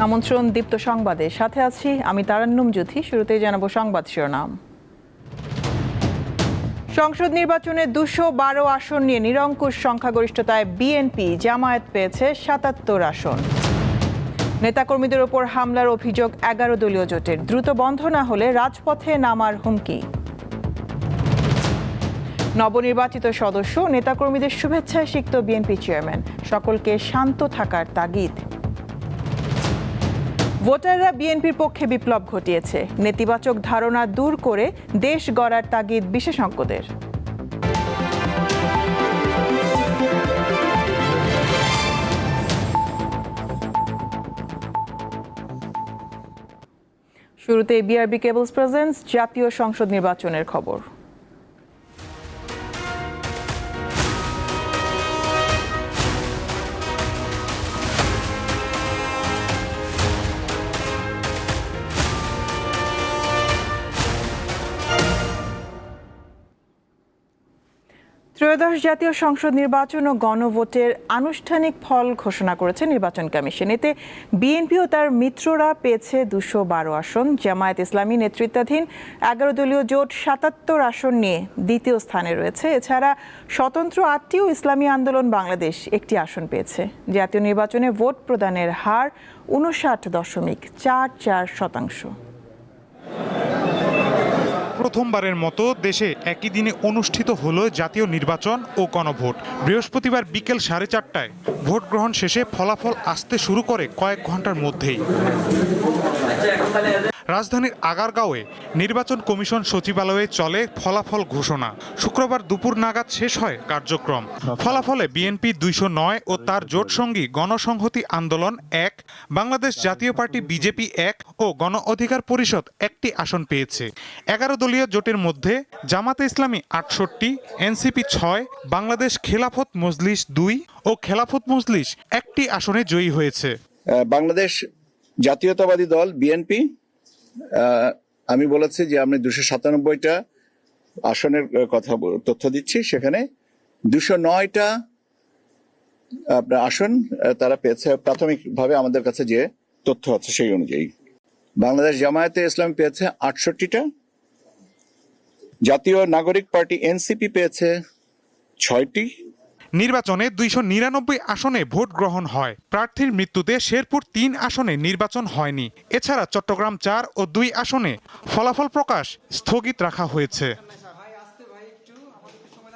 আমন্ত্রণ দীপ্ত সংবাদে, সাথে আছি আমি তারান্নুম জ্যোতি। শুরুতেই জানাবো সংবাদ শিরোনাম। সংসদ নির্বাচনে 212 আসন নিয়ে নিরঙ্কুশ সংখ্যাগরিষ্ঠতায় বিএনপি, জামায়াত পেয়েছে 77 আসন। নেতাকর্মীদের ওপর হামলার অভিযোগ 11 দলীয় জোটের, দ্রুত বন্ধ না হলে রাজপথে নামার হুমকি। নবনির্বাচিত সদস্য নেতাকর্মীদের শুভেচ্ছায় সিক্ত বিএনপি চেয়ারম্যান, সকলকে শান্ত থাকার তাগিদ। ভোটাররা বিএনপির পক্ষে বিপ্লব ঘটিয়েছে, নেতিবাচক ধারণা দূর করে দেশ গড়ার তাগিদ বিশেষজ্ঞদের। শুরুতে বিআরবি কেবলস প্রেজেন্টস জাতীয় সংসদ নির্বাচনের খবর। ত্রয়োদশ জাতীয় সংসদ নির্বাচন ও গণভোটের আনুষ্ঠানিক ফল ঘোষণা করেছে নির্বাচন কমিশন। এতে বিএনপি ও তার মিত্ররা পেয়েছে 212 আসন। জামায়াত ইসলামী নেতৃত্বাধীন 11 দলীয় জোট 77 আসন নিয়ে দ্বিতীয় স্থানে রয়েছে। এছাড়া স্বতন্ত্র 8টি ও ইসলামী আন্দোলন বাংলাদেশ 1টি আসন পেয়েছে। জাতীয় নির্বাচনে ভোট প্রদানের হার 59.44%। প্রথমবারের মতো দেশে একই দিনে অনুষ্ঠিত হলো জাতীয় নির্বাচন ও গণভোট। বৃহস্পতিবার বিকেল 4:30টায় ভোট গ্রহণ শেষে ফলাফল আসতে শুরু করে কয়েক ঘন্টার মধ্যেই। রাজধানীর আগারগাঁওয়ে নির্বাচন কমিশন সচিবালয়ে চলে ফলাফল ঘোষণা। শুক্রবার দুপুর নাগাদ শেষ হয় কার্যক্রম। ফলাফলে বিএনপি 209 ও তার জোটসঙ্গী গণসংহতি আন্দোলন 1, বাংলাদেশ জাতীয় পার্টি বিজেপি 1 ও গণ অধিকার পরিষদ 1টি আসন পেয়েছে। 11 দলীয় জোটের মধ্যে জামাতে ইসলামী 68, এনসিপি 6, বাংলাদেশ খেলাফত মজলিস 2 ও খেলাফত মজলিস 1টি আসনে জয়ী হয়েছে। বাংলাদেশ জাতীয়তাবাদী দল বিএনপি, আমি বলেছি যে আমি 297টা আসনের কথা তথ্য দিচ্ছি, সেখানে 209টা আপনার আসন তারা পেয়েছে প্রাথমিকভাবে আমাদের কাছে যে তথ্য আছে সেই অনুযায়ী। বাংলাদেশ জামায়াতে ইসলামী পেয়েছে 68টা, জাতীয় নাগরিক পার্টি এনসিপি পেয়েছে 6টি। নির্বাচনে 299 আসনে ভোট গ্রহণ হয়। প্রার্থীর মৃত্যুতে শেরপুর 3 আসনে নির্বাচন হয়নি। এছাড়া চট্টগ্রাম 4 ও 2 আসনে ফলাফল প্রকাশ স্থগিত রাখা হয়েছে।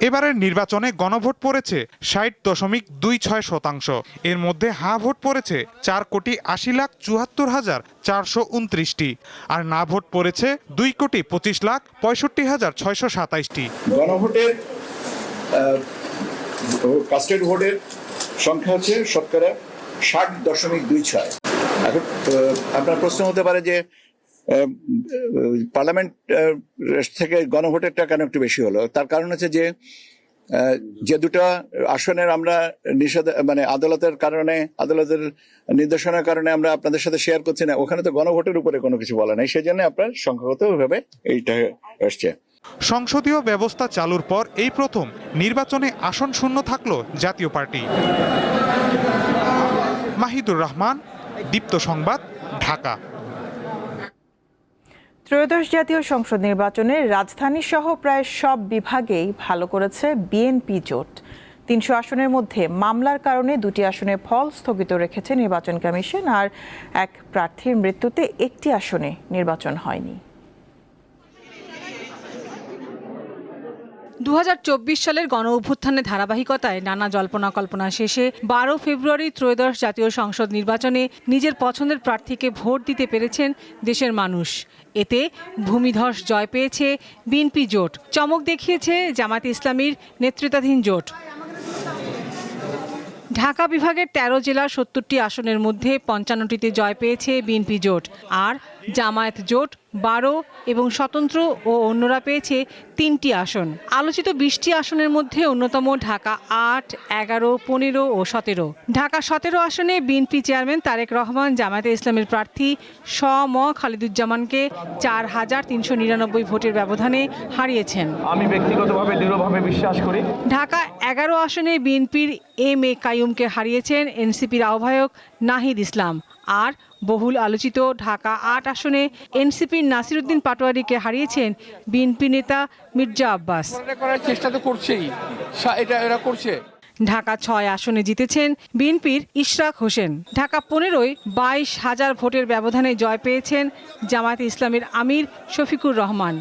এবারের নির্বাচনে গণভোট পড়েছে 60.26%। এর মধ্যে হ্যাঁ ভোট পড়েছে 4,74,429টি, আর না ভোট পড়েছে 2,25,65,627টি। গণভোটের কাস্টেড ভোটের সংখ্যা হচ্ছে শতকরা 60.26। এখন আপনার প্রশ্ন হতে পারে যে পার্লামেন্ট থেকে গণভোটেরটা কেন একটু বেশি হলো। তার কারণ হচ্ছে যে দুটো আসনের আমরা আদালতের নির্দেশনার কারণে আমরা আপনাদের সাথে শেয়ার করছি না, ওখানে তো গণভোটের উপরে কোনো কিছু বলা নাই, সেই জন্য আপনার সংখ্যাগতভাবে এইটা এসছে। সংসদীয় ব্যবস্থা চালুর পর এই প্রথম নির্বাচনে আসন শূন্য থাকলো জাতীয় পার্টি। মাহিদুর রহমান, দীপ্ত সংবাদ, ঢাকা। ত্রয়োদশ জাতীয় সংসদ নির্বাচনে রাজধানী সহ প্রায় সব বিভাগেই ভালো করেছে বিএনপি জোট। 300 আসনের মধ্যে মামলার কারণে 2টি আসনে ফল স্থগিত রেখেছে নির্বাচন কমিশন, আর এক প্রার্থীর মৃত্যুতে 1টি আসনে নির্বাচন হয়নি। 2024 সালের গণ অভ্যুত্থানের ধারাবাহিকতায় নানা জল্পনা কল্পনা শেষে 12 ফেব্রুয়ারি ত্রয়োদশ জাতীয় সংসদ নির্বাচনে নিজের পছন্দের প্রার্থীকে ভোট দিতে পেরেছেন দেশের মানুষ। এতে ভূমিধস জয় পেয়েছে বিএনপি জোট, চমক দেখিয়েছে জামায়াত ইসলামীর নেতৃত্বাধীন জোট। ঢাকা বিভাগের 13 জেলার 70টি আসনের মধ্যে 55টিতে জয় পেয়েছে বিএনপি জোট, আর জামায়াত জোট 12 এবং স্বতন্ত্র ও অন্যরা পেয়েছে 3টি আসন। আলোচিত 20টি আসনের মধ্যে অন্যতম ঢাকা 8, 11, 15 ও 17। ঢাকা 17 আসনে বিএনপি চেয়ারম্যান তারেক রহমান জামায়াতে ইসলামের প্রার্থী ম খালিদুজ্জামানকে 4,399 ভোটের ব্যবধানে হারিয়েছেন। আমি ব্যক্তিগতভাবে দৃঢ়ভাবে বিশ্বাস করি। ঢাকা 11 আসনে বিএনপির এম এ কাইয়ুমকে হারিয়েছেন এনসিপির আহ্বায়ক নাহিদ ইসলাম। আর বহুল আলোচিত ঢাকা 8 আসনে এনসিপির নাসিরউদ্দিন পাটোয়ারীকে হারিয়েছেন বিএনপি নেতা মির্জা আব্বাস। করার চেষ্টা তো করছেই, এটা এরা করছে। ঢাকা 6 আসনে জিতেছেন বিএনপির ইশরাক হোসেন। ঢাকা 15-য় 22,000 ভোটের ব্যবধানে জয় পেয়েছেন জামায়াতে ইসলামের আমির শফিকুর রহমান।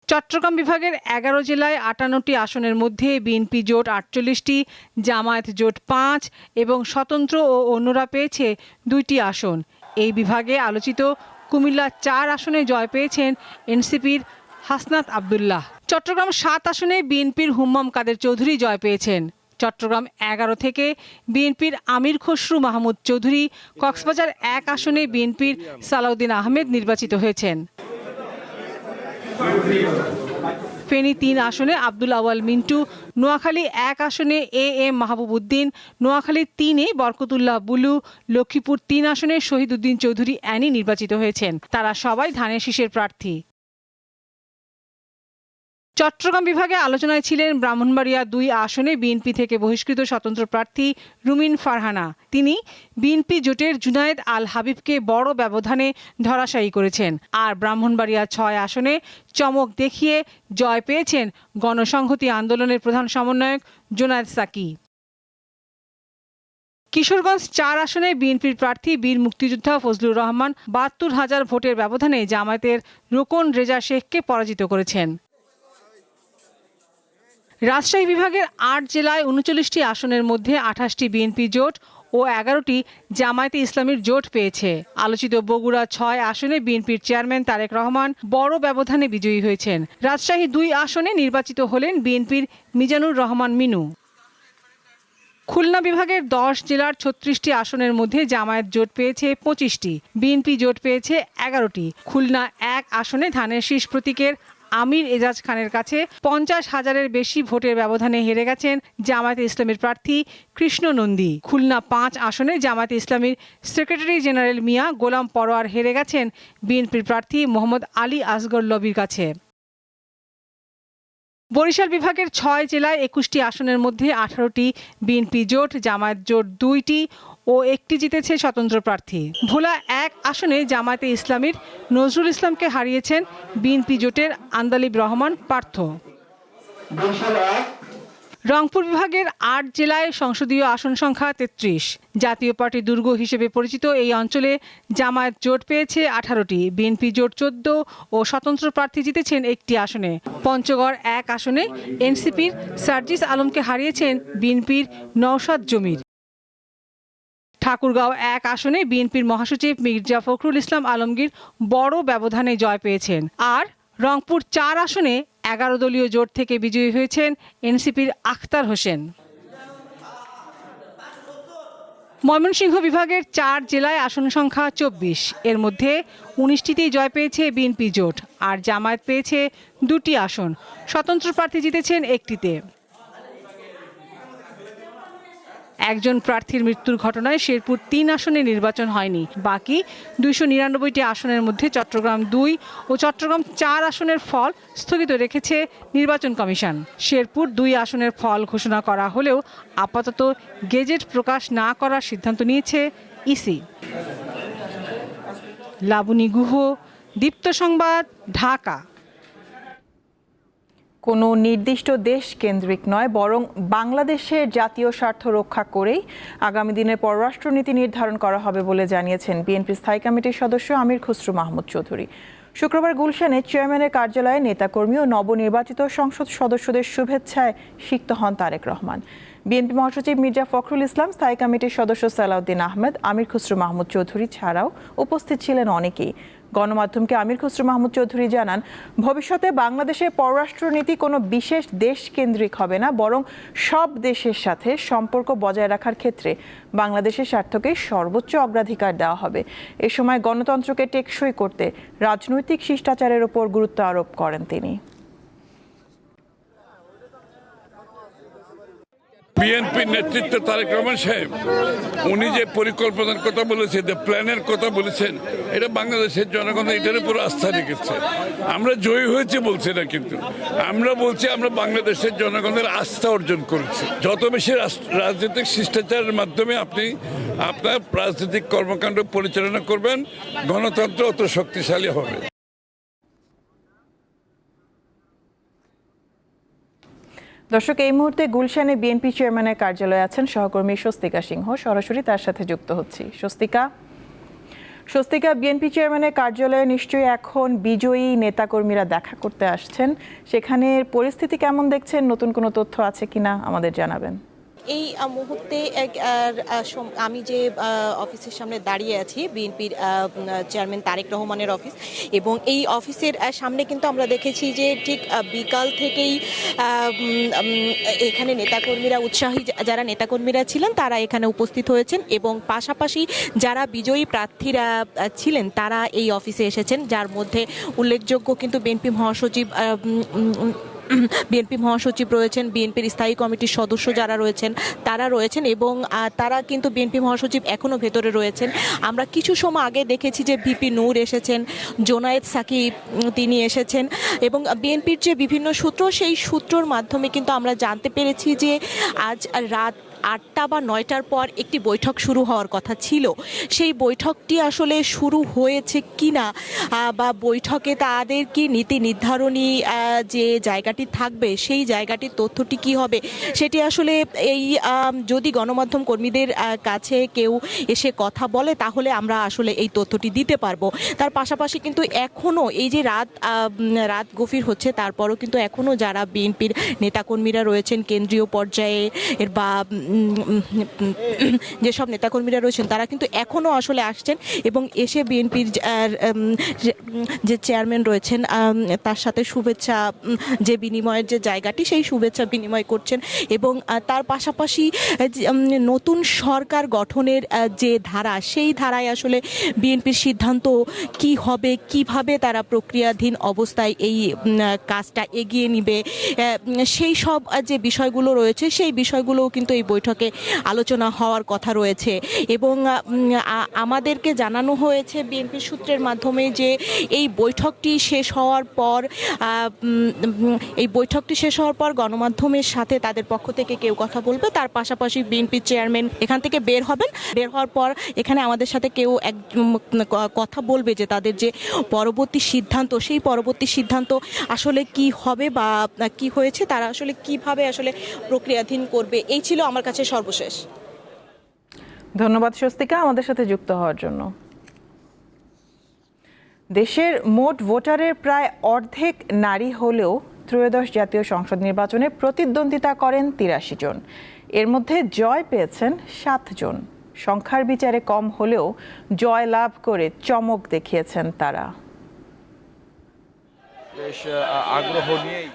চট্টগ্রাম বিভাগের 11 জেলায় 58টি আসনের মধ্যে বিএনপি জোট 48টি, জামায়াত জোট 5 এবং স্বতন্ত্র ও অন্যরা পেয়েছে 2টি আসন। এই বিভাগে আলোচিত কুমিল্লা 4 আসনে জয় পেয়েছেন এনসিপির হাসনাত আব্দুল্লাহ। চট্টগ্রাম 7 আসনে বিএনপির হুম্মাম কাদের চৌধুরী জয় পেয়েছেন। চট্টগ্রাম 11 থেকে বিএনপির আমির খসরু মাহমুদ চৌধুরী, কক্সবাজার 1 আসনে বিএনপির সালাউদ্দিন আহমেদ নির্বাচিত হয়েছেন। ফেনী 3 আসনে আব্দুল আওয়াল মিন্টু, নোয়াখালী 1 আসনে এ এম মাহবুব উদ্দিন, নোয়াখালী 3-এ বরকতুল্লাহ বুলু, লক্ষ্মীপুর 3 আসনে শহীদ উদ্দিন চৌধুরী অ্যানি নির্বাচিত হয়েছেন। তারা সবাই ধানের শীষের প্রার্থী। চট্টগ্রাম বিভাগে আলোচনায় ছিলেন ব্রাহ্মণবাড়িয়া 2 আসনে বিএনপি থেকে বহিষ্কৃত স্বতন্ত্র প্রার্থী রুমিন ফারহানা। তিনি বিএনপি জোটের জুনায়েদ আল হাবিবকে বড় ব্যবধানে ধরাশায়ী করেছেন। আর ব্রাহ্মণবাড়িয়া 6 আসনে চমক দেখিয়ে জয় পেয়েছেন গণসংহতি আন্দোলনের প্রধান সমন্বয়ক জোনায়েদ সাকি। কিশোরগঞ্জ 4 আসনে বিএনপির প্রার্থী বীর মুক্তিযোদ্ধা ফজলুর রহমান 72,000 ভোটের ব্যবধানে জামায়াতের রোকন রেজা শেখকে পরাজিত করেছেন। রাজশাহী বিভাগের 8 জেলায় 39টি আসনের মধ্যে 28টি বিএনপি জোট ও 11টি জামায়াতে ইসলামীর জোট পেয়েছে। আলোচিত বগুড়া 6 আসনে বিএনপির চেয়ারম্যান তারেক রহমান বড় ব্যবধানে বিজয়ী হয়েছেন। রাজশাহী 2 আসনে নির্বাচিত হলেন বিএনপির মিজানুর রহমান মিনু। খুলনা বিভাগের 10 জেলার 36টি আসনের মধ্যে জামায়াত জোট পেয়েছে 25টি, বিএনপি জোট পেয়েছে 11টি। খুলনা 1 আসনে ধানের শীষ প্রতীকের আমির এজাজ খানের কাছে 50,000-এর বেশি ভোটের ব্যবধানে হেরে গেছেন জামায়াতে ইসলামীর প্রার্থী কৃষ্ণ নন্দী। খুলনা 5 আসনে জামায়াতে ইসলামীর সেক্রেটারি জেনারেল মিয়া গোলাম পরোয়ার হেরে গেছেন বিএনপির প্রার্থী মোহাম্মদ আলী আসগর লবির কাছে। বরিশাল বিভাগের 6 জেলায় 21টি আসনের মধ্যে 18টি বিএনপি জোট, জামায়াত জোট 2টি ও 1টি জিতেছে স্বতন্ত্র প্রার্থী। ভোলা 1 আসনে জামায়াতে ইসলামীর নজরুল ইসলামকে হারিয়েছেন বিএনপি জোটের আন্দালিব রহমান পার্থ। রংপুর বিভাগের 8 জেলায় সংসদীয় আসন সংখ্যা 33। জাতীয় পার্টি দুর্গ হিসেবে পরিচিত এই অঞ্চলে জামায়াত জোট পেয়েছে 18টি, বিএনপি জোট 14 ও স্বতন্ত্র প্রার্থী জিতেছেন 1টি আসনে। পঞ্চগড় 1 আসনে এনসিপির সার্জিস আলমকে হারিয়েছেন বিএনপির নওশাদ জমির। ঠাকুরগাঁও 1 আসনে বিএনপির মহাসচিব মির্জা ফখরুল ইসলাম আলমগীর বড় ব্যবধানে জয় পেয়েছেন। আর রংপুর 4 আসনে 11 দলীয় জোট থেকে বিজয়ী হয়েছেন এনসিপির আখতার হোসেন। ময়মনসিংহ বিভাগের 4 জেলায় আসন সংখ্যা 24। এর মধ্যে 19টিতেই জয় পেয়েছে বিএনপি জোট, আর জামায়াত পেয়েছে 2টি আসন। স্বতন্ত্র প্রার্থী জিতেছেন 1টিতে। একজন প্রার্থীর মৃত্যুর ঘটনায় শেরপুর 3 আসনে নির্বাচন হয়নি। বাকি 299টি আসনের মধ্যে চট্টগ্রাম 2 ও চট্টগ্রাম 4 আসনের ফল স্থগিত রেখেছে নির্বাচন কমিশন। শেরপুর 2 আসনের ফল ঘোষণা করা হলেও আপাতত গেজেট প্রকাশ না করার সিদ্ধান্ত নিয়েছে ইসি। লাবণী গুহ, দীপ্ত সংবাদ, ঢাকা। কোনো নির্দিষ্ট দেশ কেন্দ্রিক নয়, বরং বাংলাদেশের জাতীয় স্বার্থ রক্ষা করেই আগামী দিনের পররাষ্ট্রনীতি নির্ধারণ করা হবে বলে জানিয়েছেন বিএনপি স্থায়ী কমিটির সদস্য আমির খসরু মাহমুদ চৌধুরী। শুক্রবার গুলশানে চেয়ারম্যানের কার্যালয়ে নেতাকর্মী ও নবনির্বাচিত সংসদ সদস্যদের শুভেচ্ছায় সিক্ত হন তারেক রহমান। বিএনপি মহাসচিব মির্জা ফখরুল ইসলাম, স্থায়ী কমিটির সদস্য সালাউদ্দিন আহমেদ, আমির খসরু মাহমুদ চৌধুরী ছাড়াও উপস্থিত ছিলেন অনেকেই। গণমাধ্যমকে আমির খসরু মাহমুদ চৌধুরী জানান, ভবিষ্যতে বাংলাদেশের পররাষ্ট্রনীতি কোনো বিশেষ দেশ কেন্দ্রিক হবে না, বরং সব দেশের সাথে সম্পর্ক বজায় রাখার ক্ষেত্রে বাংলাদেশের স্বার্থকে সর্বোচ্চ অগ্রাধিকার দেওয়া হবে। এ সময় গণতন্ত্রকে টেকসই করতে রাজনৈতিক শিষ্টাচারের ওপর গুরুত্ব আরোপ করেন তিনি। বিএনপির নেতৃত্বে তারেক রহমান সাহেব উনি যে পরিকল্পনার কথা বলেছেন, যে প্ল্যানের কথা বলেছেন, এটা বাংলাদেশের জনগণ এটার উপর আস্থা রেখেছে। আমরা জয়ী হয়েছে বলছি না, কিন্তু আমরা বলছি আমরা বাংলাদেশের জনগণের আস্থা অর্জন করেছি। যত বেশি রাজনৈতিক শিষ্টাচারের মাধ্যমে আপনি আপনার রাজনৈতিক কর্মকাণ্ড পরিচালনা করবেন, গণতন্ত্র অত শক্তিশালী হবে। দর্শক, এই মুহূর্তে গুলশানে বিএনপি চেয়ারম্যানের কার্যালয়ে আছেন সহকর্মী স্বস্তিকা সিংহ। সরাসরি তার সাথে যুক্ত হচ্ছি। স্বস্তিকা, বিএনপি চেয়ারম্যানের কার্যালয়ে নিশ্চয়ই এখন বিজয়ী নেতাকর্মীরা দেখা করতে আসছেন, সেখানে পরিস্থিতি কেমন দেখছেন? নতুন কোনো তথ্য আছে কিনা আমাদের জানাবেন। এই মুহূর্তে আমি যে অফিসের সামনে দাঁড়িয়ে আছি, বিএনপির চেয়ারম্যান তারেক রহমানের অফিস, এবং এই অফিসের সামনে কিন্তু আমরা দেখেছি যে ঠিক বিকাল থেকেই এখানে নেতাকর্মীরা, উৎসাহী যারা নেতাকর্মীরা ছিলেন তারা এখানে উপস্থিত হয়েছেন, এবং পাশাপাশি যারা বিজয়ী প্রার্থীরা ছিলেন তারা এই অফিসে এসেছেন, যার মধ্যে উল্লেখযোগ্য কিন্তু বিএনপি মহাসচিব রয়েছেন, বিএনপির স্থায়ী কমিটির সদস্য যারা রয়েছেন তারা রয়েছেন, এবং তারা কিন্তু বিএনপি মহাসচিব এখনও ভেতরে রয়েছেন। আমরা কিছু সময় আগে দেখেছি যে ভিপি নূর এসেছেন, জোনায়েদ সাকিব তিনি এসেছেন, এবং বিএনপির যে বিভিন্ন সূত্র, সেই সূত্রর মাধ্যমে কিন্তু আমরা জানতে পেরেছি যে আজ রাত 8টা বা 9টার পর একটি বৈঠক শুরু হওয়ার কথা ছিল। সেই বৈঠকটি আসলে শুরু হয়েছে কিনা, বা বৈঠকে তাদের কি নীতি নির্ধারণী যে জায়গাটি থাকবে সেই জায়গাটির তথ্যটি কি হবে, সেটি আসলে এই যদি গণমাধ্যম কর্মীদের কাছে কেউ এসে কথা বলে তাহলে আমরা আসলে এই তথ্যটি দিতে পারবো। তার পাশাপাশি কিন্তু এখনও এই যে রাত গভীর হচ্ছে, তারপরও কিন্তু এখনও যারা বিএনপির নেতাকর্মীরা রয়েছেন কেন্দ্রীয় পর্যায়ে বা যেসব নেতাকর্মীরা রয়েছেন তারা কিন্তু এখনও আসলে আসছেন, এবং এসে বিএনপির যে চেয়ারম্যান রয়েছেন তার সাথে শুভেচ্ছা যে বিনিময়ের যে জায়গাটি, সেই শুভেচ্ছা বিনিময় করছেন। এবং তার পাশাপাশি নতুন সরকার গঠনের যে ধারা, সেই ধারায় আসলে বিএনপির সিদ্ধান্ত কি হবে, কিভাবে তারা প্রক্রিয়াধীন অবস্থায় এই কাজটা এগিয়ে নিবে, সেই সব যে বিষয়গুলো রয়েছে সেই বিষয়গুলোও কিন্তু এই বৈঠকে আলোচনা হওয়ার কথা রয়েছে। এবং আমাদেরকে জানানো হয়েছে বিএনপি সূত্রের মাধ্যমে যে এই বৈঠকটি শেষ হওয়ার পর গণমাধ্যমের সাথে তাদের পক্ষ থেকে কেউ কথা বলবে। তার পাশাপাশি বিএনপির চেয়ারম্যান এখান থেকে বের হওয়ার পর এখানে আমাদের সাথে কেউ কথা বলবে যে তাদের যে পরবর্তী সিদ্ধান্ত, সেই পরবর্তী সিদ্ধান্ত আসলে কি হবে বা কি হয়েছে, তারা আসলে কিভাবে আসলে প্রক্রিয়াধীন করবে। এই ছিল আমার কাছে সর্বশেষ। ধন্যবাদ স্বস্তিকা আমাদের সাথে যুক্ত হওয়ার জন্য। দেশের মোট ভোটারের প্রায় অর্ধেক নারী হলেও ত্রয়োদশ জাতীয় সংসদ নির্বাচনে প্রতিদ্বন্দ্বিতা করেন 83 জন। এর মধ্যে জয় পেয়েছেন 7 জন। সংখ্যার বিচারে কম হলেও জয় লাভ করে চমক দেখিয়েছেন তারা।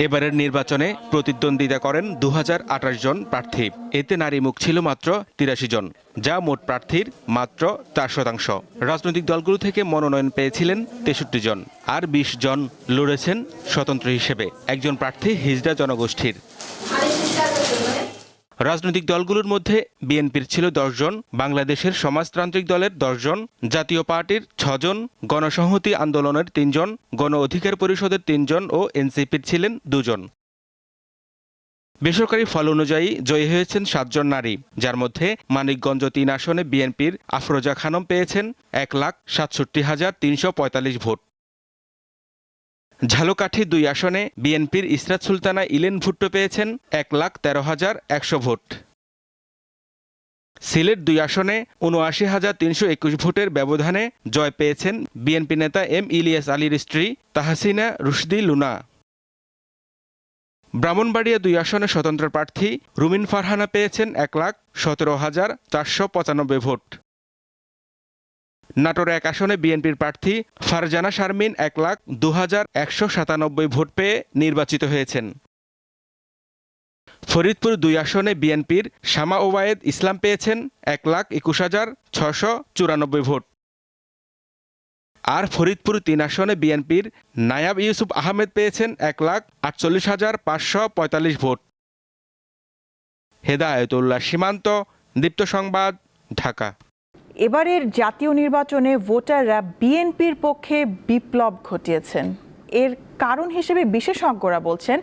এবারের নির্বাচনে প্রতিদ্বন্দ্বিতা করেন 2028 জন প্রার্থী। এতে নারী মুখ ছিল মাত্র 83 জন, যা মোট প্রার্থীর মাত্র 4%। রাজনৈতিক দলগুলো থেকে মনোনয়ন পেয়েছিলেন 63 জন, আর 20 জন লড়েছেন স্বতন্ত্র হিসেবে। একজন প্রার্থী হিজড়া জনগোষ্ঠীর। রাজনৈতিক দলগুলোর মধ্যে বিএনপির ছিল 10 জন, বাংলাদেশের সমাজতান্ত্রিক দলের 10 জন, জাতীয় পার্টির 6 জন, গণসংহতি আন্দোলনের 3 জন, গণ অধিকার পরিষদের 3 জন ও এনসিপির ছিলেন 2 জন। বেসরকারি ফল অনুযায়ী জয়ী হয়েছেন 7 জন নারী, যার মধ্যে মানিকগঞ্জ 3 আসনে বিএনপির আফরোজা খানম পেয়েছেন 1,67,345 ভোট। ঝালকাঠি 2 আসনে বিএনপির ইসরাত সুলতানা ইলেন ভুট্টো পেয়েছেন 1,13,100 ভোট। সিলেট 2 আসনে ৭৯,৩২১ ভোটের ব্যবধানে জয় পেয়েছেন বিএনপি নেতা এম ইলিয়াস আলীর স্ত্রী তাহসিনা রুশদি লুনা। ব্রাহ্মণবাড়িয়া 2 আসনে স্বতন্ত্র প্রার্থী রুমিন ফারহানা পেয়েছেন 1,17,495 ভোট। নাটোর 1 আসনে বিএনপির প্রার্থী ফারজানা শারমিন 1,02,197 ভোট পেয়ে নির্বাচিত হয়েছেন। ফরিদপুর 2 আসনে বিএনপির শামা ওবায়েদ ইসলাম পেয়েছেন 1,21,694 ভোট। আর ফরিদপুর 3 আসনে বিএনপির নায়াব ইউসুফ আহমেদ পেয়েছেন 1,48,545 ভোট। হেদায়েতুল্লাহ সীমান্ত, দীপ্ত সংবাদ, ঢাকা। এবারের জাতীয় নির্বাচনে ভোটাররা বিএনপির পক্ষে বিপ্লব ঘটিয়েছেন। এর কারণ হিসেবে বিশেষজ্ঞরা বলছেন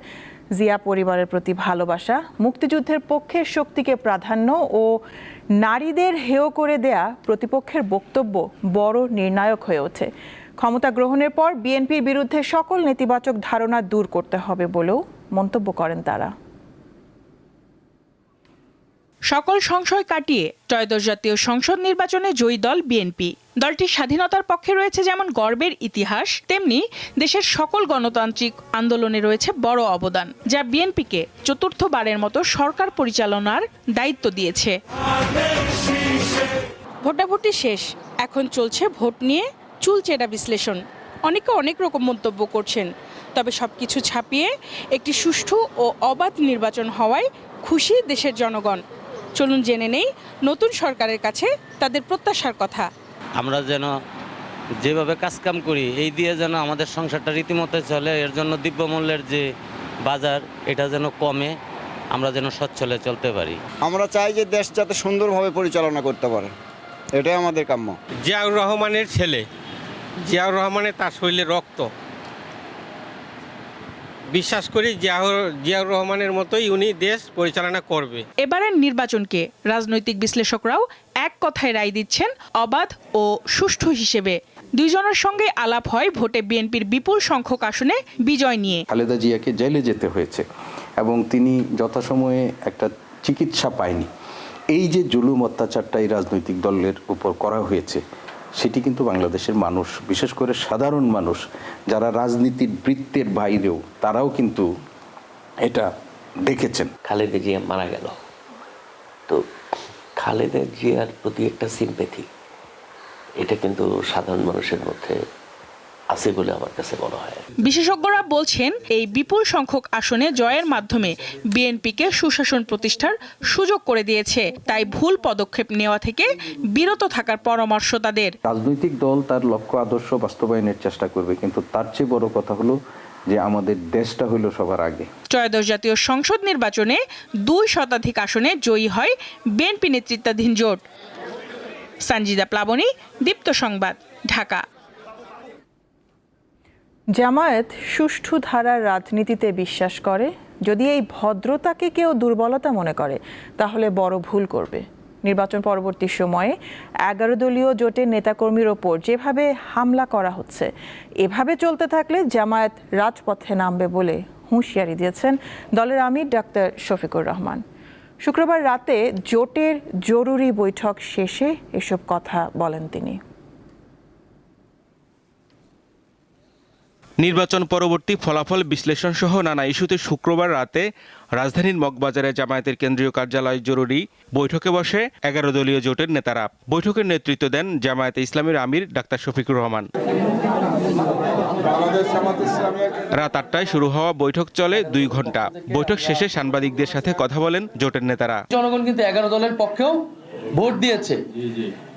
জিয়া পরিবারের প্রতি ভালোবাসা, মুক্তিযুদ্ধের পক্ষের শক্তিকে প্রাধান্য ও নারীদের হেয় করে দেয়া প্রতিপক্ষের বক্তব্য বড় নির্ণায়ক হয়ে ওঠে। ক্ষমতা গ্রহণের পর বিএনপির বিরুদ্ধে সকল নেতিবাচক ধারণা দূর করতে হবে বলেও মন্তব্য করেন তারা। সকল সংশয় কাটিয়ে ত্রয়োদশ জাতীয় সংসদ নির্বাচনে জয়ী দল বিএনপি। দলটির স্বাধীনতার পক্ষে রয়েছে যেমন গর্বের ইতিহাস, তেমনি দেশের সকল গণতান্ত্রিক আন্দোলনে রয়েছে বড় অবদান, যা বিএনপিকে চতুর্থবারের মতো সরকার পরিচালনার দায়িত্ব দিয়েছে। ভোটাভুটি শেষ, এখন চলছে ভোট নিয়ে চুলচেরা বিশ্লেষণ। অনেকে অনেক রকম মন্তব্য করছেন, তবে সবকিছু ছাপিয়ে একটি সুষ্ঠু ও অবাধ নির্বাচন হওয়ায় খুশি দেশের জনগণ। চলুন জেনে নেই নতুন সরকারের কাছে তাদের প্রত্যাশার কথা। আমরা যেন যেভাবে কাজকাম করি এই দিয়ে যেন আমাদের সংসারটা রীতিমতো চলে, এর জন্য দ্রব্যমূল্যের যে বাজার এটা যেন কমে, আমরা যেন সচ্ছলে চলতে পারি। আমরা চাই যে দেশ যাতে সুন্দরভাবে পরিচালনা করতে পারে, এটাই আমাদের কাম্য। জিয়াউর রহমানের ছেলে, জিয়াউর রহমানের তার শরীরে রক্ত, বিশ্বাস করি জিয়াউর রহমানের মতোই উনি দেশ পরিচালনা করবে। এবারের নির্বাচনকে রাজনৈতিক বিশ্লেষকরাও এক কথায় রায় দিচ্ছেন অবাধ ও সুষ্ঠু হিসেবে। দুইজনের সঙ্গে আলাপ হয় ভোটে বিএনপির বিপুল সংখ্যক আসনে বিজয় নিয়ে। খালেদা জিয়াকে জেলে যেতে হয়েছে এবং তিনি যথাসময়ে একটা চিকিৎসা পায়নি। এই যে জুলুম অত্যাচারটা এই রাজনৈতিক দলের উপর করা হয়েছে, সেটি কিন্তু বাংলাদেশের মানুষ, বিশেষ করে সাধারণ মানুষ যারা রাজনীতির বৃত্তের বাইরেও, তারাও কিন্তু এটা দেখেছেন। খালেদা জিয়া মারা গেল, তো খালেদা জিয়ার প্রতি একটা সিম্প্যাথি, এটা কিন্তু সাধারণ মানুষের মধ্যে আছে বলে আমার কাছে মনে হয়। বিশেষজ্ঞরা বলছেন এই বিপুল সংখ্যক আসনে জয়ের মাধ্যমে বিএনপিকে সুশাসন প্রতিষ্ঠার সুযোগ করে দিয়েছে, তাই ভুল পদক্ষেপ নেওয়া থেকে বিরত থাকার পরামর্শ তাদের। রাজনৈতিক দল তার লক্ষ্য আদর্শ বাস্তবায়নের চেষ্টা করবে, কিন্তু তার চেয়ে বড় কথা হলো যে আমাদের দেশটা হলো সবার আগে। ত্রয়োদশ জাতীয় সংসদ নির্বাচনে 2 শতাধিক আসনে জয়ী হয় বিএনপি নেতৃত্বাধীন জোট। সঞ্জিদা প্লাবনী, দীপ্ত সংবাদ, ঢাকা। জামায়াত সুষ্ঠু ধারার রাজনীতিতে বিশ্বাস করে। যদি এই ভদ্রতাকে কেউ দুর্বলতা মনে করে তাহলে বড় ভুল করবে। নির্বাচন পরবর্তী সময়ে 11 দলীয় জোটের নেতাকর্মীর ওপর যেভাবে হামলা করা হচ্ছে, এভাবে চলতে থাকলে জামায়াত রাজপথে নামবে বলে হুঁশিয়ারি দিয়েছেন দলের আমির ডাক্তার শফিকুর রহমান। শুক্রবার রাতে জোটের জরুরি বৈঠক শেষে এসব কথা বলেন তিনি। নির্বাচন পরবর্তী ফলাফল বিশ্লেষণ সহ নানা ইস্যুতে শুক্রবার রাতে রাজধানীর মগবাজারে জামায়াতের কেন্দ্রীয় কার্যালয় জরুরি বৈঠকে বসে 11 দলীয় জোটের নেতারা। বৈঠকের নেতৃত্ব দেন জামায়াতে ইসলামীর আমির ডাক্তার শফিকুর রহমান। রাত 8টায় শুরু হওয়া বৈঠক চলে 2 ঘন্টা। বৈঠক শেষে সাংবাদিকদের সাথে কথা বলেন জোটের নেতারা। জনগণ কিন্তু 11 দলের পক্ষেও ভোট দিয়েছে,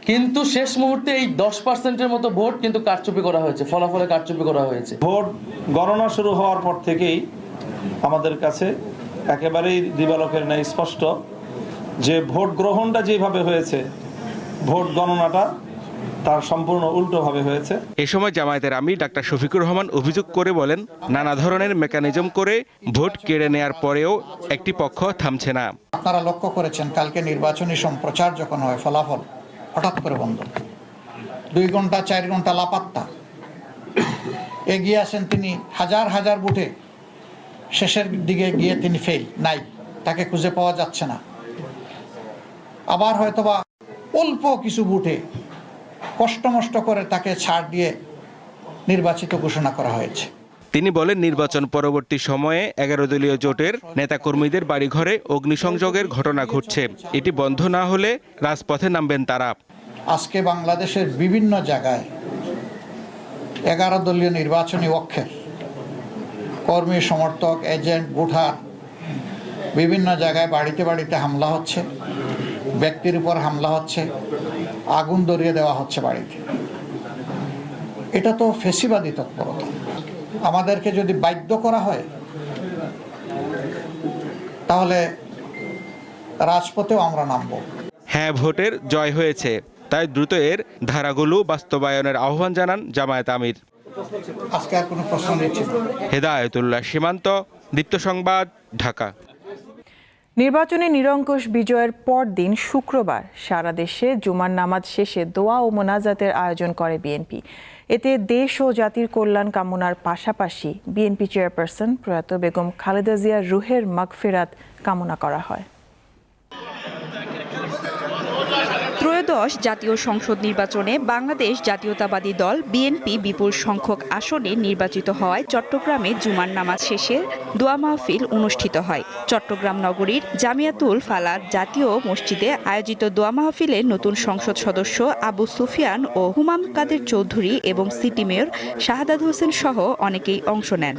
কিন্তু শেষ মুহূর্তে এই 10%-এর মতো ভোট কিন্তু কারচুপি করা হয়েছে, ফলাফলে কারচুপি করা হয়েছে। ভোট গণনা শুরু হওয়ার পর থেকেই আমাদের কাছে একেবারেই দিবালোকের ন্যায় স্পষ্ট যে ভোট গ্রহণটা যেভাবে হয়েছে, ভোট গণনাটা তার সম্পূর্ণ উল্টোভাবে হয়েছে। এ সময় জামায়াতের আমির ডাক্তার শফিকুর রহমান অভিযোগ করে বলেন, নানা ধরনের মেকানিজম করে ভোট কেড়ে নেয়ার পরেও একটি পক্ষ থামছে না। আপনারা লক্ষ্য করেছেন কালকে নির্বাচনী সম্প্রচার যখন হয়, ফলাফল হঠাৎ করে বন্ধ, 2 ঘন্টা 4 ঘন্টা লাপাত্তা। এগিয়ে আসেন তিনি হাজার হাজার বুথে, শেষের দিকে গিয়ে তিনি ফেল, নাই, তাকে খুঁজে পাওয়া যাচ্ছে না। আবার হয়তোবা অল্প কিছু বুথে কষ্ট করে তাকে ছাড় দিয়ে নির্বাচিত ঘোষণা করা হয়েছে। তিনি বলেন, নির্বাচন পরবর্তী সময়ে 11 দলীয় জোটের নেতাকর্মীদের বাড়িঘরে অগ্নিসংযোগের ঘটনা ঘটছে। এটি বন্ধ না হলে রাজপথে নামবেন তারা। আজকে বাংলাদেশের বিভিন্ন জায়গায় 11 দলীয় নির্বাচনী অক্ষের কর্মী, সমর্থক, এজেন্ট, ভোটার বিভিন্ন জায়গায় বাড়িতে বাড়িতে হামলা হচ্ছে, ব্যক্তির উপর হামলা হচ্ছে, আগুন ধরিয়ে দেওয়া হচ্ছে বাড়িতে। এটা তো ফ্যাসিবাদী তৎপরতা। আমাদেরকে যদি বাধ্য করা হয় তাহলে রাজপথেও আমরা নামবো। হ্যাঁ ভোটের জয় হয়েছে, তাই দ্রুত এর ধারাগুলো বাস্তবায়নের আহ্বান জানান জামায়াত আমির। আজকে আর কোনো প্রশ্ন নিচ্ছি না। হেদায়েতুল্লাহ সীমান্ত, দীপ্ত সংবাদ, ঢাকা। নির্বাচনে নিরঙ্কুশ বিজয়ের পরদিন শুক্রবার সারা দেশে জুমার নামাজ শেষে দোয়া ও মোনাজাতের আয়োজন করে বিএনপি। এতে দেশ ও জাতির কল্যাণ কামনার পাশাপাশি বিএনপি চেয়ারপারসন প্রয়াত বেগম খালেদা জিয়ার রুহের মাগফিরাত কামনা করা হয়। ত্রয়োদশ জাতীয় সংসদ নির্বাচনে বাংলাদেশ জাতীয়তাবাদী দল বিএনপি বিপুল সংখ্যক আসনে নির্বাচিত হওয়ায় চট্টগ্রামে জুমার নামাজ শেষে দোয়া মাহফিল অনুষ্ঠিত হয়। চট্টগ্রাম নগরীর জামিয়াতুল ফালাহ জাতীয় মসজিদে আয়োজিত দোয়া মাহফিলে নতুন সংসদ সদস্য আবু সুফিয়ান ও হুমাম কাদের চৌধুরী এবং সিটি মেয়র শাহাদাত হোসেন সহ অনেকেই অংশ নেন।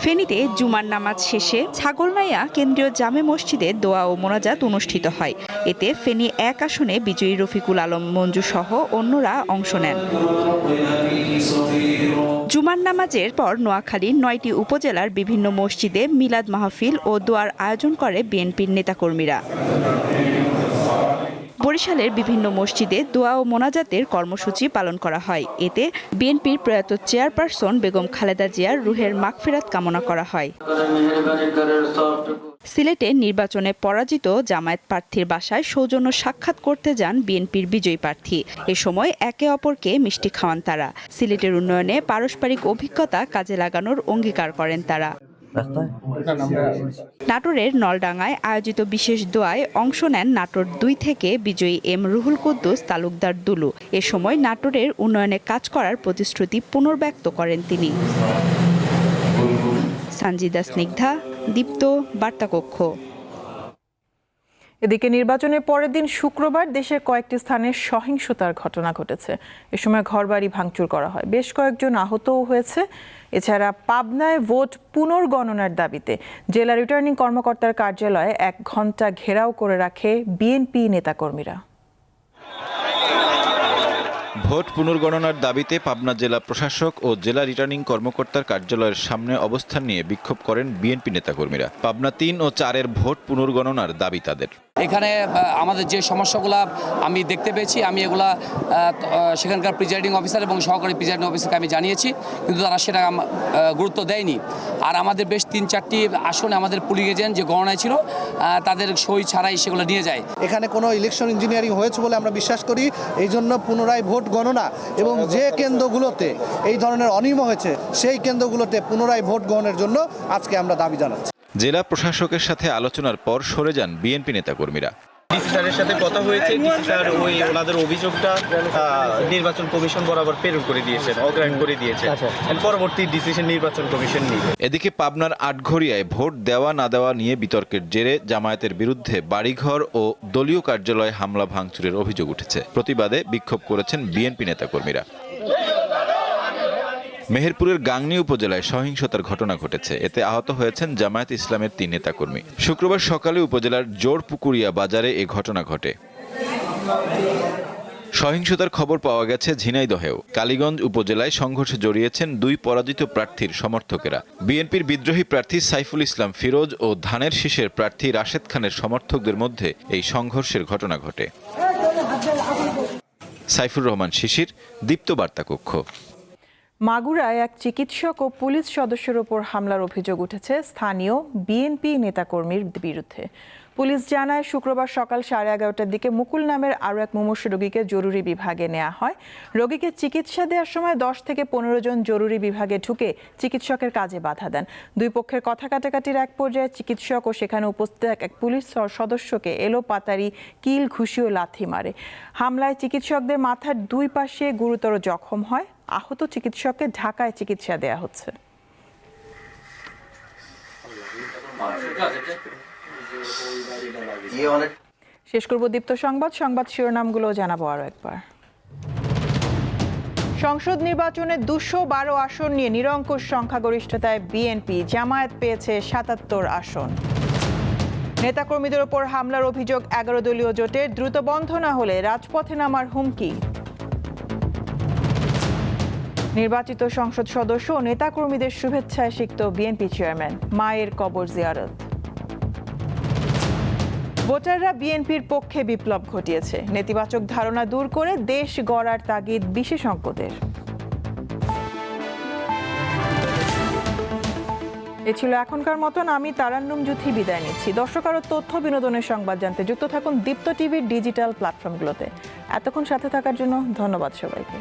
ফেনীতে জুমার নামাজ শেষে ছাগলনাইয়া কেন্দ্রীয় জামে মসজিদে দোয়া ও মোনাজাত অনুষ্ঠিত হয়। এতে ফেনী 1 আসনে বিজয়ী রফিকুল আলম মঞ্জু সহ অন্যরা অংশ নেন। জুমার নামাজের পর নোয়াখালীর 9টি উপজেলার বিভিন্ন মসজিদে মিলাদ মাহফিল ও দোয়ার আয়োজন করে বিএনপির নেতাকর্মীরা। বরিশালের বিভিন্ন মসজিদে দোয়া ও মোনাজাতের কর্মসূচি পালন করা হয়। এতে বিএনপির প্রয়াত চেয়ারপারসন বেগম খালেদা জিয়ার রুহের মাগফিরাত কামনা করা হয়। সিলেটে নির্বাচনে পরাজিত জামায়াত প্রার্থীর বাসায় সৌজন্য সাক্ষাৎ করতে যান বিএনপির বিজয়ী প্রার্থী। এ সময় একে অপরকে মিষ্টি খাওয়ান তারা। সিলেটের উন্নয়নে পারস্পরিক অভিজ্ঞতা কাজে লাগানোর অঙ্গীকার করেন তারা। নাটোরের নলডাঙ্গায় আয়োজিত বিশেষ দোয়ায় অংশ নেন নাটোর 2 থেকে বিজয়ী এম রুহুল কুদ্দুস তালুকদার দুলু। এ সময় নাটোরের উন্নয়নে কাজ করার প্রতিশ্রুতি পুনর্ব্যক্ত করেন তিনি। সঞ্জিদা স্নিগ্ধা, দীপ্ত, বার্তাকক্ষ। এদিকে নির্বাচনের পরের দিন শুক্রবার দেশের কয়েকটি স্থানে সহিংসতার ঘটনা ঘটেছে। এ সময় ঘরবাড়ি ভাঙচুর করা হয়, বেশ কয়েকজন আহতও হয়েছে। এছাড়া পাবনায় ভোট পুনর্গণনার দাবিতে জেলা রিটার্নিং কর্মকর্তার কার্যালয়ে 1 ঘণ্টা ঘেরাও করে রাখে বিএনপি নেতাকর্মীরা। ভোট পুনর্গণনার দাবিতে পাবনা জেলা প্রশাসক ও জেলা রিটার্নিং কর্মকর্তার কার্যালয়ের সামনে অবস্থান নিয়ে বিক্ষোভ করেন বিএনপি নেতাকর্মীরা। পাবনা 3 ও 4-এর ভোট পুনর্গণনার দাবি তাদের। এখানে আমাদের যে সমস্যাগুলো আমি দেখতে পেয়েছি, আমি এগুলা সেখানকার প্রিজাইডিং অফিসার এবং সহকারী প্রিজাইডিং অফিসারকে আমি জানিয়েছি, কিন্তু তারা সেটা গুরুত্ব দেয়নি। আর আমাদের বেশ 3-4টি আসনে আমাদের পুলিং এজেন্ট যে গণনায় ছিল তাদের সই ছাড়াই সেগুলো নিয়ে যায়। এখানে কোনো ইলেকশন ইঞ্জিনিয়ারিং হয়েছে বলে আমরা বিশ্বাস করি। এই জন্য পুনরায় ভোট গণনা এবং যে কেন্দ্রগুলোতে এই ধরনের অনিয়ম হয়েছে সেই কেন্দ্রগুলোতে পুনরায় ভোট গ্রহণের জন্য আজকে আমরা দাবি জানাচ্ছি। জেলা প্রশাসকের সাথে আলোচনার পর সরে যান বিএনপি নেতাকর্মীরা। ডিসি স্যারের সাথে কথা হয়েছে, ডিসি স্যার ওনাদের অভিযোগটা নির্বাচন কমিশন বরাবর প্রেরণ করে দিয়েছেন, অগ্রাহ্য করে দিয়েছেন। পরবর্তী ডিসিশন নির্বাচন কমিশন নিবে। এদিকে পাবনার আটঘরিয়ায় ভোট দেওয়া না দেওয়া নিয়ে বিতর্কের জেরে জামায়াতের বিরুদ্ধে বাড়িঘর ও দলীয় কার্যালয়ে হামলা ভাঙচুরের অভিযোগ উঠেছে। প্রতিবাদে বিক্ষোভ করেছেন বিএনপি নেতাকর্মীরা। মেহেরপুরের গাংনী উপজেলায় সহিংসতার ঘটনা ঘটেছে। এতে আহত হয়েছেন জামায়াত ইসলামের 3 নেতাকর্মী। শুক্রবার সকালে উপজেলার জোরপুকুরিয়া বাজারে এ ঘটনা ঘটে। সহিংসতার খবর পাওয়া গেছে ঝিনাইদহেও। কালীগঞ্জ উপজেলায় সংঘর্ষে জড়িয়েছেন 2 পরাজিত প্রার্থীর সমর্থকেরা। বিএনপির বিদ্রোহী প্রার্থী সাইফুল ইসলাম ফিরোজ ও ধানের শীষের প্রার্থী রাশেদ খানের সমর্থকদের মধ্যে এই সংঘর্ষের ঘটনা ঘটে। সাইফুর রহমান শিশির, দীপ্ত বার্তাকক্ষ। মাগুরায় এক চিকিৎসক ও পুলিশ সদস্যের ওপর হামলার অভিযোগ উঠেছে স্থানীয় বিএনপি নেতাকর্মীর বিরুদ্ধে। পুলিশ জানায় শুক্রবার সকাল 11:30টার দিকে মুকুল নামের আরও এক মুমূর্ষু রোগীকে জরুরি বিভাগে নেওয়া হয়। রোগীকে চিকিৎসা দেওয়ার সময় 10 থেকে 15 জন জরুরি বিভাগে ঢুকে চিকিৎসকের কাজে বাধা দেন। 2 পক্ষের কথা কাটাকাটির এক পর্যায়ে চিকিৎসক ও সেখানে উপস্থিত এক পুলিশ সদস্যকে এলোপাতাড়ি কিল, ঘুষি ও লাথি মারে। হামলায় চিকিৎসকদের মাথার 2 পাশে গুরুতর জখম হয়। আহত চিকিৎসককে ঢাকায় চিকিৎসা দেওয়া হচ্ছে। শেষ করব দীপ্ত সংবাদ শিরোনামগুলো জানাবো আরো একবার। সংসদ নির্বাচনে 212 আসন নিয়ে নিরঙ্কুশ সংখ্যাগরিষ্ঠতায় বিএনপি, জামায়াত পেয়েছে 77 আসন। নেতাকর্মীদের ওপর হামলার অভিযোগ 11 দলীয় জোটের, দ্রুত বন্ধ না হলে রাজপথে নামার হুমকি। নির্বাচিত সংসদ সদস্য ও নেতাকর্মীদের শুভেচ্ছায় সিক্ত বিএনপি চেয়ারম্যান, মায়ের কবর জিয়ারত। ভোটাররা বিএনপির পক্ষে বিপ্লব ঘটিয়েছে, নেতিবাচক ধারণা দূর করে দেশ গড়ার তাগিদ বিশেষজ্ঞদের। এ ছিল এখনকার মতন। আমি তারান্নুম জুথি বিদায় নিচ্ছি। দর্শক, আরও তথ্য বিনোদনের সংবাদ জানতে যুক্ত থাকুন দীপ্ত টিভির ডিজিটাল প্ল্যাটফর্মগুলোতে। এতক্ষণ সাথে থাকার জন্য ধন্যবাদ সবাইকে।